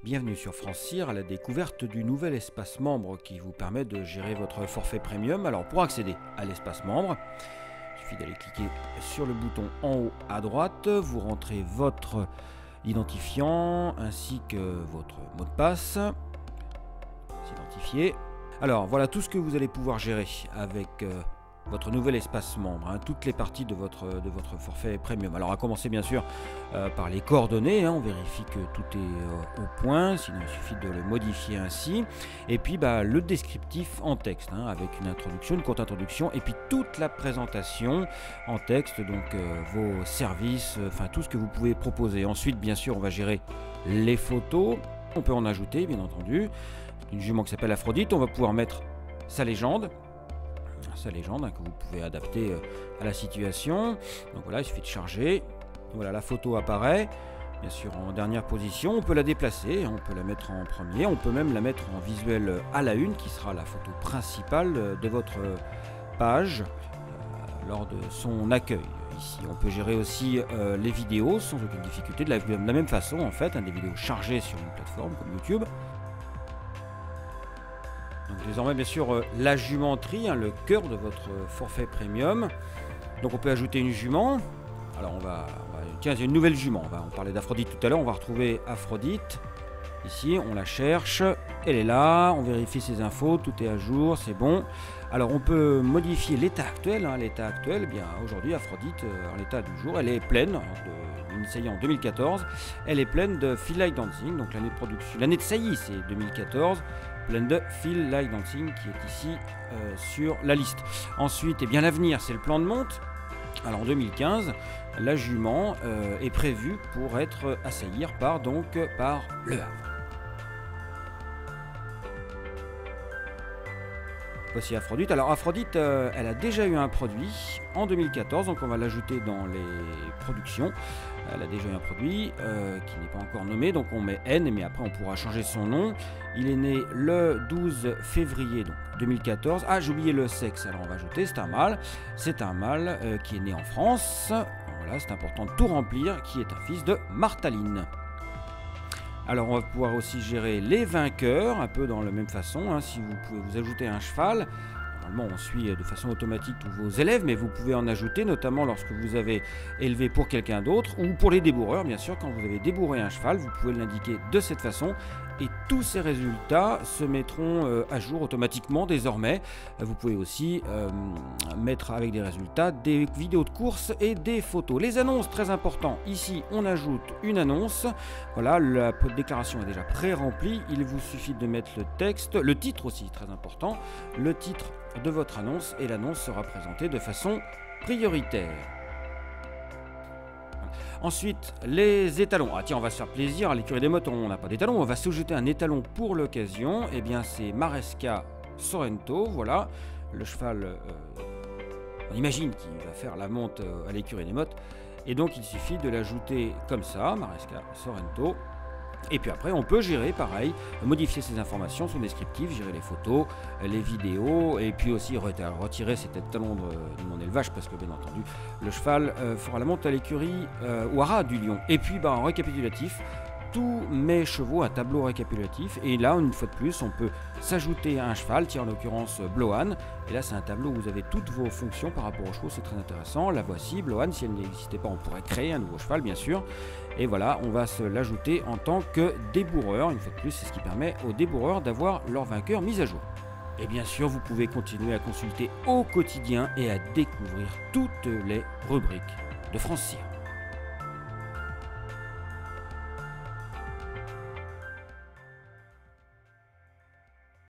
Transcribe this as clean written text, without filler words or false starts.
Bienvenue sur France Cyr à la découverte du nouvel espace membre qui vous permet de gérer votre forfait premium. Alors pour accéder à l'espace membre, il suffit d'aller cliquer sur le bouton en haut à droite, vous rentrez votre identifiant ainsi que votre mot de passe, s'identifier. Alors voilà tout ce que vous allez pouvoir gérer avec votre nouvel espace membre, toutes les parties de votre forfait premium. Alors à commencer bien sûr par les coordonnées, on vérifie que tout est au point, sinon il suffit de le modifier ainsi. Et puis le descriptif en texte, avec une introduction, une courte introduction, et puis toute la présentation en texte, donc vos services, tout ce que vous pouvez proposer. Ensuite bien sûr on va gérer les photos, on peut en ajouter bien entendu. Une jument qui s'appelle Aphrodite, on va pouvoir mettre sa légende que vous pouvez adapter à la situation. Donc voilà, il suffit de charger. Voilà, la photo apparaît. Bien sûr, en dernière position, on peut la déplacer, on peut la mettre en premier, on peut même la mettre en visuel à la une, qui sera la photo principale de votre page lors de son accueil. Ici, on peut gérer aussi les vidéos sans aucune difficulté, de la même façon en fait, des vidéos chargées sur une plateforme comme YouTube. Donc désormais bien sûr la jumenterie, le cœur de votre forfait premium. Donc on peut ajouter une jument. Alors tiens, il y a une nouvelle jument. On parlait d'Aphrodite tout à l'heure, on va retrouver Aphrodite. Ici on la cherche, elle est là, on vérifie ses infos, tout est à jour, c'est bon. Alors on peut modifier l'état actuel. L'état actuel, bien aujourd'hui Aphrodite, en l'état du jour, elle est pleine, initiée en 2014, elle est pleine de Feel Like Dancing, donc l'année de production, l'année de saillie c'est 2014, pleine de Feel Like Dancing qui est ici sur la liste. Ensuite, l'avenir c'est le plan de monte. Alors en 2015, la jument est prévue pour être assaillie par Le Havre. Voici Aphrodite. Alors Aphrodite, elle a déjà eu un produit en 2014, donc on va l'ajouter dans les productions. Elle a déjà eu un produit qui n'est pas encore nommé, donc on met N, mais après on pourra changer son nom. Il est né le 12 février donc 2014. Ah, j'ai oublié le sexe, alors on va ajouter, c'est un mâle. C'est un mâle qui est né en France. Voilà, c'est important de tout remplir, qui est un fils de Martaline. Alors on va pouvoir aussi gérer les vainqueurs, un peu dans la même façon. Si vous pouvez vous ajouter un cheval, normalement on suit de façon automatique tous vos élèves, mais vous pouvez en ajouter, notamment lorsque vous avez élevé pour quelqu'un d'autre, ou pour les débourreurs, bien sûr, quand vous avez débourré un cheval, vous pouvez l'indiquer de cette façon, et tous ces résultats se mettront à jour automatiquement désormais. Vous pouvez aussi mettre avec des résultats des vidéos de course et des photos. Les annonces, très important. Ici, on ajoute une annonce. Voilà, la déclaration est déjà pré-remplie. Il vous suffit de mettre le texte, le titre aussi, très important, le titre de votre annonce, et l'annonce sera présentée de façon prioritaire. Ensuite, les étalons. Ah tiens, on va se faire plaisir, à l'écurie des mottes, on n'a pas d'étalon, on va s'ajouter un étalon pour l'occasion. Eh bien, c'est Maresca Sorrento, voilà, le cheval, on imagine qu'il va faire la monte à l'écurie des mottes. Et donc, il suffit de l'ajouter comme ça, Maresca Sorrento. Et puis après, on peut gérer, pareil, modifier ces informations, son descriptif, gérer les photos, les vidéos, et puis aussi retirer cet étalon de mon élevage, parce que bien entendu, le cheval fera la monte à l'écurie Ouara du Lion. Et puis, en récapitulatif, tous mes chevaux, un tableau récapitulatif, et là, une fois de plus, on peut s'ajouter à un cheval, en l'occurrence Blohan, et là c'est un tableau où vous avez toutes vos fonctions par rapport aux chevaux, c'est très intéressant. La voici, Blohan, si elle n'existait pas, on pourrait créer un nouveau cheval, bien sûr, et voilà, on va se l'ajouter en tant que débourreur. Une fois de plus, c'est ce qui permet aux débourreurs d'avoir leur vainqueur mis à jour. Et bien sûr, vous pouvez continuer à consulter au quotidien et à découvrir toutes les rubriques de France Cyr.